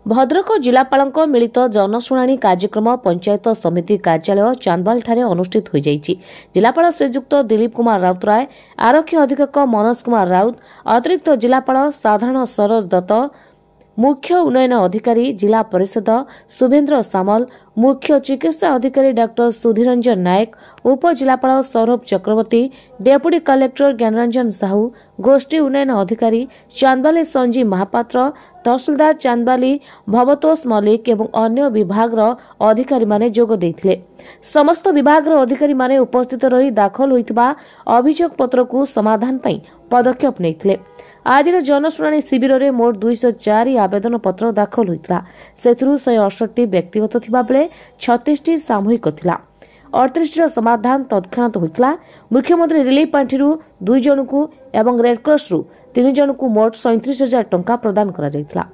भद्रक जिलापाल मिलित जनशुणाणी कार्यक्रम पंचायत समिति कार्यालय चांदवाल ठारे अनुष्ठित हो जाइछि। जिलापाल श्रीजुक्त दिलीप कुमार राउतराय, आरक्षी अधीक्षक मनोज कुमार राउत, अतिरिक्त जिलापाल साधारण सरोज दत्त, मुख्य उन्नयन अधिकारी जिला परिषद शुभेन्द्र सामल, मुख्य चिकित्सा अधिकारी डॉक्टर सुधीरंजन नायक, उपजिलापाल सौरभ चक्रवर्ती, डेप्यूटी कलेक्टर ज्ञानरंजन साहू, गोष्ठी उन्नयन अधिकारी चांदवाली संजीव महापात्र, तहसीलदार चांदवाली भवतोष मल्लिक एवं अन्य विभाग अधिकारी माने जोग देथिले। समस्त विभाग अधिकारी माने उपस्थित रही दाखल होइतिबा अभियोग पत्र को समाधान पई पदक्षेप नैथिले। आज जनशुणाणी शिविर में मोट 204 आवेदन पत्र दाखल होता। से 168 व्यक्तिगत थिबा बेले 36 सामूहिक थिला। 38 समाधान तत्क्षणात होता। मुख्यमंत्री रिलीफ पांठि 2 जन को एवं रेडक्रॉस 3 जन को मोट 37,000 टंका प्रदान करा जायतिला।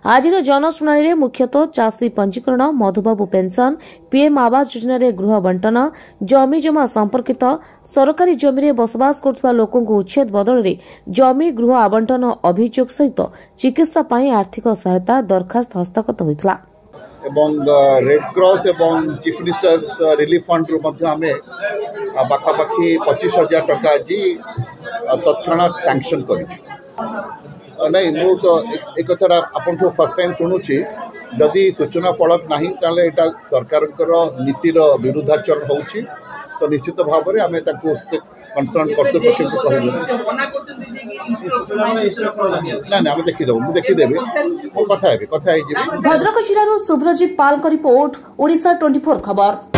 आज जनशुणाणी मुख्यतः चाषी पंजीकरण, मधुबाबू पेंशन, पीएम आवास योजना गृह बंटन, जमी जमा संपर्कित सरकारी जमी में बसवास करथुवा लोकों को उच्छेद बदल रे जमी गृह आवंटन अभियोग सहित चिकित्सा पाई आर्थिक सहायता दरखास्त हस्तगत होइतला। एवं रेड क्रॉस एवं चीफ मिनिस्टर रिलीफ फंड रु मध्य आमे पाखापाखि 25,000 टंका आज तत्क्षणात सैंक्शन करिछु। नहीं मु तो एक कथा आपन तो फर्स्ट टाइम शुणुची। जदि सूचना फलक नहीं ताले एटा सरकार नीतिर विरुद्धाचरण होउची तो निश्चित भाव में आम कनसर्न कर्तृपक्ष को कहूँ ना आम देखीदेवी कथा। भद्रक जिलूर शुभ्रजित पाल रिपोर्ट, ओडिशा 24 खबर।